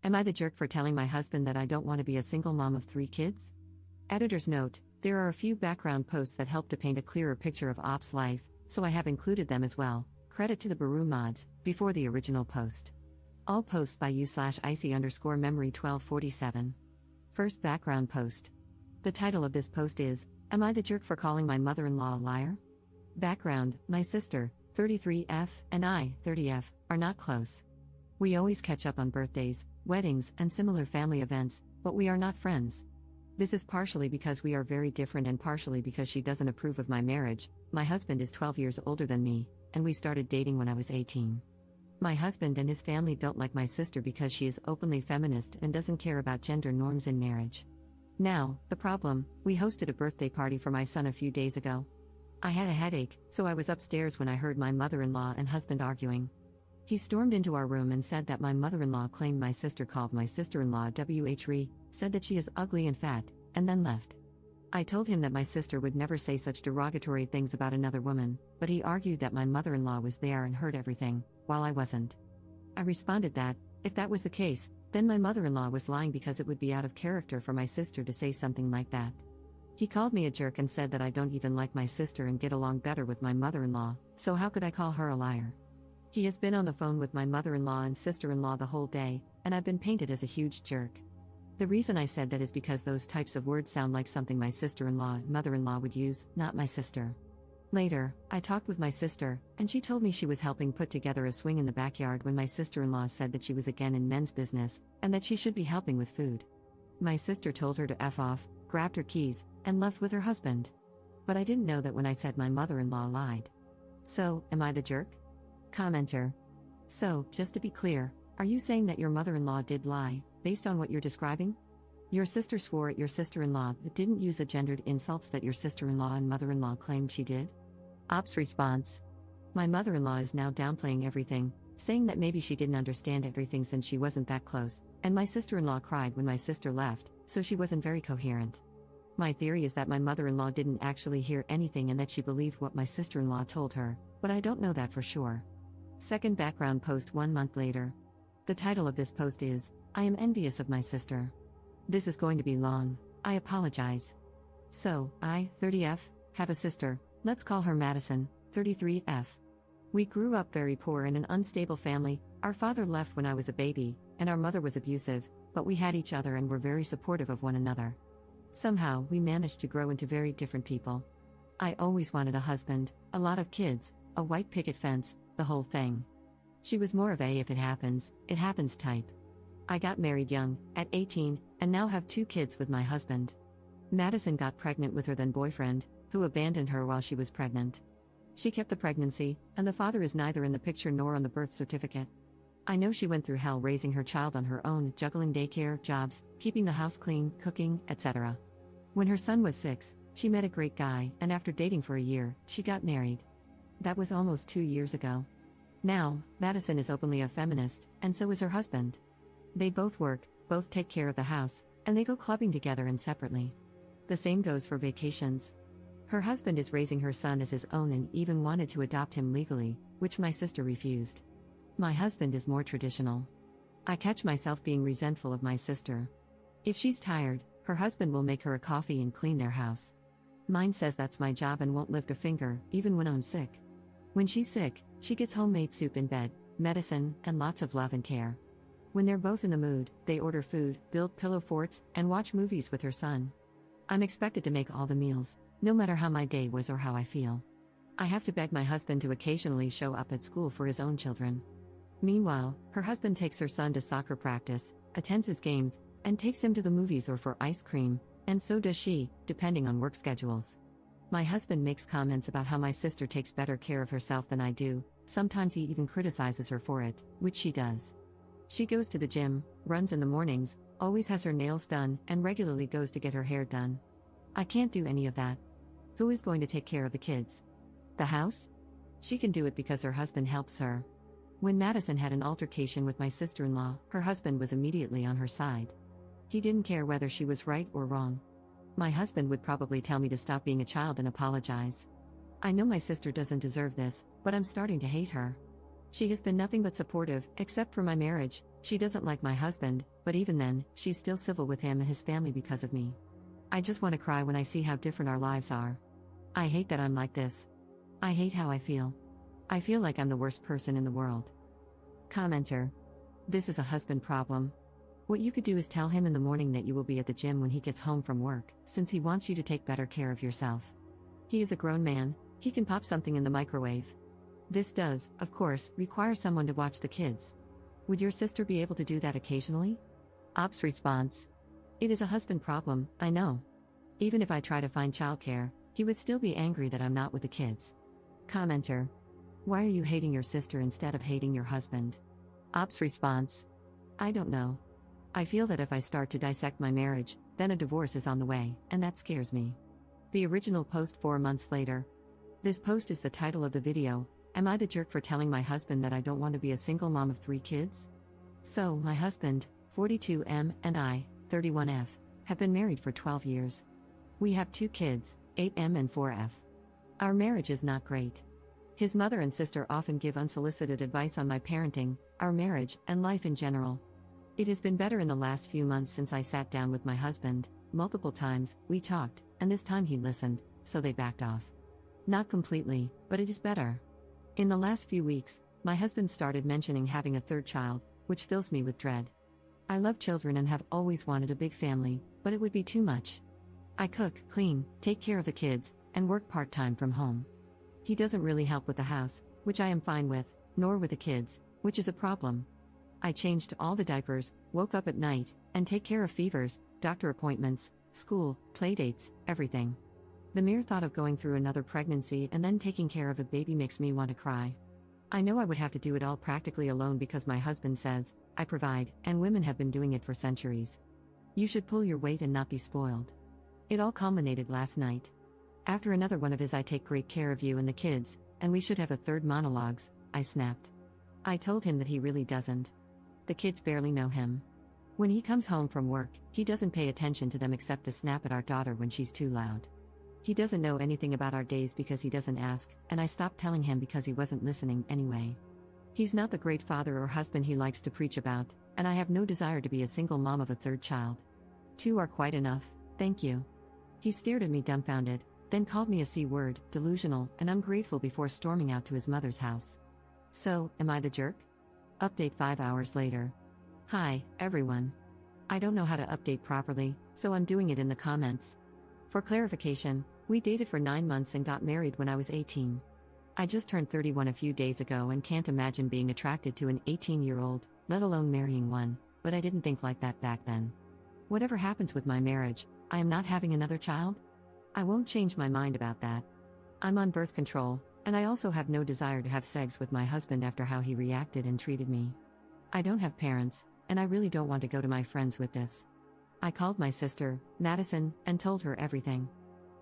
Am I the jerk for telling my husband that I don't want to be a single mom of 3 kids? Editor's note: there are a few background posts that help to paint a clearer picture of Op's life, so I have included them as well. Credit to the Baru mods, before the original post. All posts by u/icy_memory 1247. First background post. The title of this post is, Am I the jerk for calling my mother-in-law a liar? Background: my sister, 33F, and I, 30F, are not close. We always catch up on birthdays, weddings, and similar family events, but we are not friends. This is partially because we are very different and partially because she doesn't approve of my marriage. My husband is 12 years older than me, and we started dating when I was 18. My husband and his family don't like my sister because she is openly feminist and doesn't care about gender norms in marriage. Now, the problem: we hosted a birthday party for my son a few days ago. I had a headache, so I was upstairs when I heard my mother-in-law and husband arguing. He stormed into our room and said that my mother-in-law claimed my sister called my sister-in-law WHRE, said that she is ugly and fat, and then left. I told him that my sister would never say such derogatory things about another woman, but he argued that my mother-in-law was there and heard everything, while I wasn't. I responded that, if that was the case, then my mother-in-law was lying because it would be out of character for my sister to say something like that. He called me a jerk and said that I don't even like my sister and get along better with my mother-in-law, so how could I call her a liar? He has been on the phone with my mother-in-law and sister-in-law the whole day, and I've been painted as a huge jerk. The reason I said that is because those types of words sound like something my sister-in-law and mother-in-law would use, not my sister. Later, I talked with my sister, and she told me she was helping put together a swing in the backyard when my sister-in-law said that she was again in men's business, and that she should be helping with food. My sister told her to F off, grabbed her keys, and left with her husband. But I didn't know that when I said my mother-in-law lied. So, am I the jerk? Commenter: so, just to be clear, are you saying that your mother-in-law did lie, based on what you're describing? Your sister swore at your sister-in-law but didn't use the gendered insults that your sister-in-law and mother-in-law claimed she did? Op's response: my mother-in-law is now downplaying everything, saying that maybe she didn't understand everything since she wasn't that close, and my sister-in-law cried when my sister left, so she wasn't very coherent. My theory is that my mother-in-law didn't actually hear anything and that she believed what my sister-in-law told her, but I don't know that for sure. Second background post 1 month later. The title of this post is, I am envious of my sister. This is going to be long, I apologize. So, I, 30F, have a sister, let's call her Madison, 33F. We grew up very poor in an unstable family. Our father left when I was a baby, and our mother was abusive, but we had each other and were very supportive of one another. Somehow, we managed to grow into very different people. I always wanted a husband, a lot of kids, a white picket fence, the whole thing. She was more of a if it happens type. I got married young, at 18, and now have 2 kids with my husband. Madison got pregnant with her then boyfriend, who abandoned her while she was pregnant. She kept the pregnancy, and the father is neither in the picture nor on the birth certificate. I know she went through hell raising her child on her own, juggling daycare, jobs, keeping the house clean, cooking, etc. When her son was 6, she met a great guy, and after dating for a year, she got married. That was almost 2 years ago. Now, Madison is openly a feminist, and so is her husband. They both work, both take care of the house, and they go clubbing together and separately. The same goes for vacations. Her husband is raising her son as his own and even wanted to adopt him legally, which my sister refused. My husband is more traditional. I catch myself being resentful of my sister. If she's tired, her husband will make her a coffee and clean their house. Mine says that's my job and won't lift a finger, even when I'm sick. When she's sick, she gets homemade soup in bed, medicine, and lots of love and care. When they're both in the mood, they order food, build pillow forts, and watch movies with her son. I'm expected to make all the meals, no matter how my day was or how I feel. I have to beg my husband to occasionally show up at school for his own children. Meanwhile, her husband takes her son to soccer practice, attends his games, and takes him to the movies or for ice cream, and so does she, depending on work schedules. My husband makes comments about how my sister takes better care of herself than I do. Sometimes he even criticizes her for it, which she does. She goes to the gym, runs in the mornings, always has her nails done, and regularly goes to get her hair done. I can't do any of that. Who is going to take care of the kids? The house? She can do it because her husband helps her. When Madison had an altercation with my sister-in-law, her husband was immediately on her side. He didn't care whether she was right or wrong. My husband would probably tell me to stop being a child and apologize. I know my sister doesn't deserve this, but I'm starting to hate her. She has been nothing but supportive, except for my marriage. She doesn't like my husband, but even then, she's still civil with him and his family because of me. I just want to cry when I see how different our lives are. I hate that I'm like this. I hate how I feel. I feel like I'm the worst person in the world. Commenter. This is a husband problem. What you could do is tell him in the morning that you will be at the gym when he gets home from work, since he wants you to take better care of yourself. He is a grown man, he can pop something in the microwave. This does, of course, require someone to watch the kids. Would your sister be able to do that occasionally? Op's response. It is a husband problem, I know. Even if I try to find childcare, he would still be angry that I'm not with the kids. Commenter. Why are you hating your sister instead of hating your husband? Op's response. I don't know. I feel that if I start to dissect my marriage, then a divorce is on the way, and that scares me. The original post 4 months later. This post is the title of the video. Am I the jerk for telling my husband that I don't want to be a single mom of 3 kids? So, my husband, 42M, and I, 31F, have been married for 12 years. We have 2 kids, 8M and 4F. Our marriage is not great. His mother and sister often give unsolicited advice on my parenting, our marriage, and life in general. It has been better in the last few months since I sat down with my husband. Multiple times, we talked, and this time he listened, so they backed off. Not completely, but it is better. In the last few weeks, my husband started mentioning having a 3rd child, which fills me with dread. I love children and have always wanted a big family, but it would be too much. I cook, clean, take care of the kids, and work part-time from home. He doesn't really help with the house, which I am fine with, nor with the kids, which is a problem. I changed all the diapers, woke up at night, and take care of fevers, doctor appointments, school, playdates, everything. The mere thought of going through another pregnancy and then taking care of a baby makes me want to cry. I know I would have to do it all practically alone because my husband says, I provide, and women have been doing it for centuries. You should pull your weight and not be spoiled. It all culminated last night. After another one of his I take great care of you and the kids, and we should have a 3rd monologues, I snapped. I told him that he really doesn't. The kids barely know him. When he comes home from work, he doesn't pay attention to them except to snap at our daughter when she's too loud. He doesn't know anything about our days because he doesn't ask, and I stopped telling him because he wasn't listening anyway. He's not the great father or husband he likes to preach about, and I have no desire to be a single mom of a 3rd child. 2 are quite enough, thank you. He stared at me dumbfounded, then called me a C-word, delusional, and ungrateful before storming out to his mother's house. So, am I the jerk? Update 5 hours later. Hi, everyone. I don't know how to update properly, so I'm doing it in the comments. For clarification, we dated for 9 months and got married when I was 18. I just turned 31 a few days ago and can't imagine being attracted to an 18-year-old, let alone marrying one, but I didn't think like that back then. Whatever happens with my marriage, I am not having another child? I won't change my mind about that. I'm on birth control, and I also have no desire to have sex with my husband after how he reacted and treated me. I don't have parents, and I really don't want to go to my friends with this. I called my sister, Madison, and told her everything.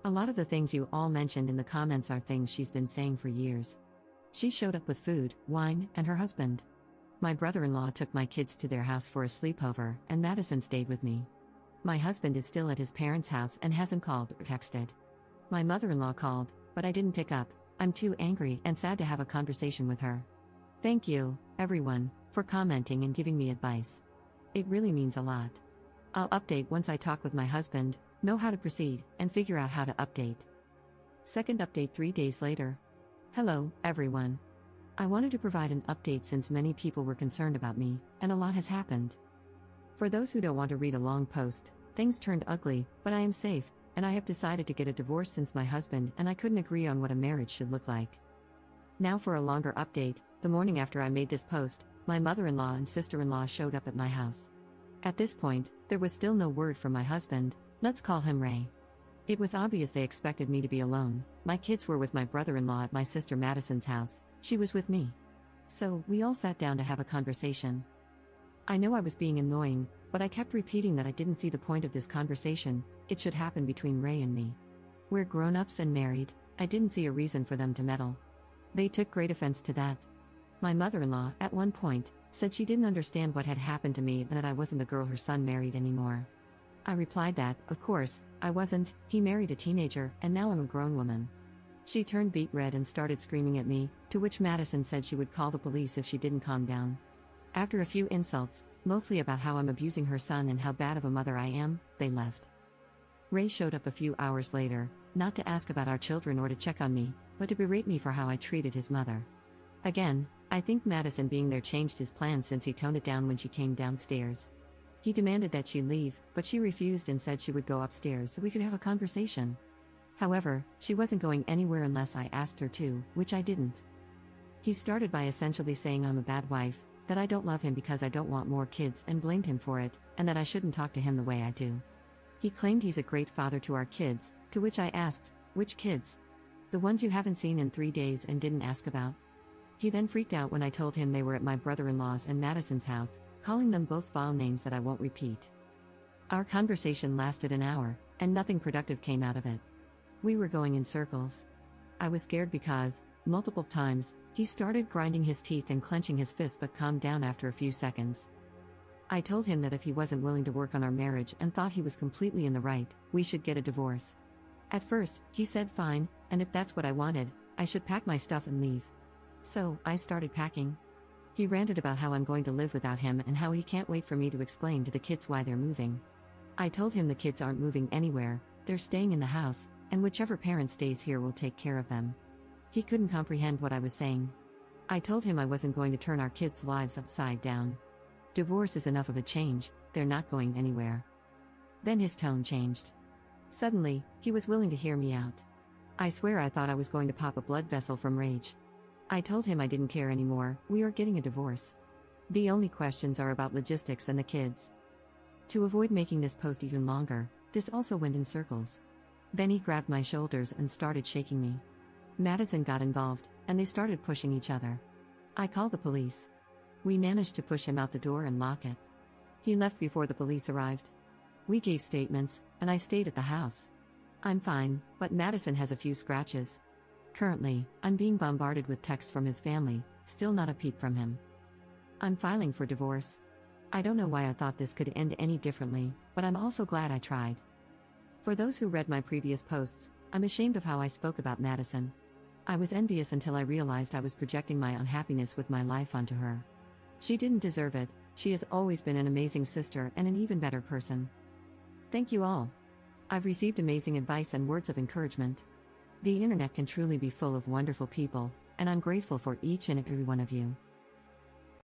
A lot of the things you all mentioned in the comments are things she's been saying for years. She showed up with food, wine, and her husband. My brother-in-law took my kids to their house for a sleepover, and Madison stayed with me. My husband is still at his parents' house and hasn't called or texted. My mother-in-law called, but I didn't pick up. I'm too angry and sad to have a conversation with her. Thank you, everyone, for commenting and giving me advice. It really means a lot. I'll update once I talk with my husband, know how to proceed, and figure out how to update. Second update 3 days later. Hello, everyone. I wanted to provide an update since many people were concerned about me, and a lot has happened. For those who don't want to read a long post, things turned ugly, but I am safe, and I have decided to get a divorce since my husband and I couldn't agree on what a marriage should look like. Now for a longer update. The morning after I made this post, my mother-in-law and sister-in-law showed up at my house. At this point, there was still no word from my husband, let's call him Ray. It was obvious they expected me to be alone. My kids were with my brother-in-law at my sister Madison's house, she was with me. So, we all sat down to have a conversation. I know I was being annoying, but I kept repeating that I didn't see the point of this conversation, it should happen between Ray and me. We're grown-ups and married, I didn't see a reason for them to meddle. They took great offense to that. My mother-in-law, at one point, said she didn't understand what had happened to me and that I wasn't the girl her son married anymore. I replied that, of course, I wasn't, he married a teenager, and now I'm a grown woman. She turned beet red and started screaming at me, to which Madison said she would call the police if she didn't calm down. After a few insults, mostly about how I'm abusing her son and how bad of a mother I am, they left. Ray showed up a few hours later, not to ask about our children or to check on me, but to berate me for how I treated his mother. Again, I think Madison being there changed his plans since he toned it down when she came downstairs. He demanded that she leave, but she refused and said she would go upstairs so we could have a conversation. However, she wasn't going anywhere unless I asked her to, which I didn't. He started by essentially saying I'm a bad wife, that I don't love him because I don't want more kids and blamed him for it, and that I shouldn't talk to him the way I do. He claimed he's a great father to our kids, to which I asked, which kids? The ones you haven't seen in 3 days and didn't ask about? He then freaked out when I told him they were at my brother-in-law's and Madison's house, calling them both vile names that I won't repeat. Our conversation lasted an hour, and nothing productive came out of it. We were going in circles. I was scared because, multiple times, he started grinding his teeth and clenching his fists but calmed down after a few seconds. I told him that if he wasn't willing to work on our marriage and thought he was completely in the right, we should get a divorce. At first, he said fine, and if that's what I wanted, I should pack my stuff and leave. So, I started packing. He ranted about how I'm going to live without him and how he can't wait for me to explain to the kids why they're moving. I told him the kids aren't moving anywhere, they're staying in the house, and whichever parent stays here will take care of them. He couldn't comprehend what I was saying. I told him I wasn't going to turn our kids' lives upside down. Divorce is enough of a change, they're not going anywhere. Then his tone changed. Suddenly, he was willing to hear me out. I swear I thought I was going to pop a blood vessel from rage. I told him I didn't care anymore, we are getting a divorce. The only questions are about logistics and the kids. To avoid making this post even longer, this also went in circles. Then he grabbed my shoulders and started shaking me. Madison got involved, and they started pushing each other. I called the police. We managed to push him out the door and lock it. He left before the police arrived. We gave statements, and I stayed at the house. I'm fine, but Madison has a few scratches. Currently, I'm being bombarded with texts from his family, still not a peep from him. I'm filing for divorce. I don't know why I thought this could end any differently, but I'm also glad I tried. For those who read my previous posts, I'm ashamed of how I spoke about Madison. I was envious until I realized I was projecting my unhappiness with my life onto her. She didn't deserve it, she has always been an amazing sister and an even better person. Thank you all. I've received amazing advice and words of encouragement. The internet can truly be full of wonderful people, and I'm grateful for each and every one of you.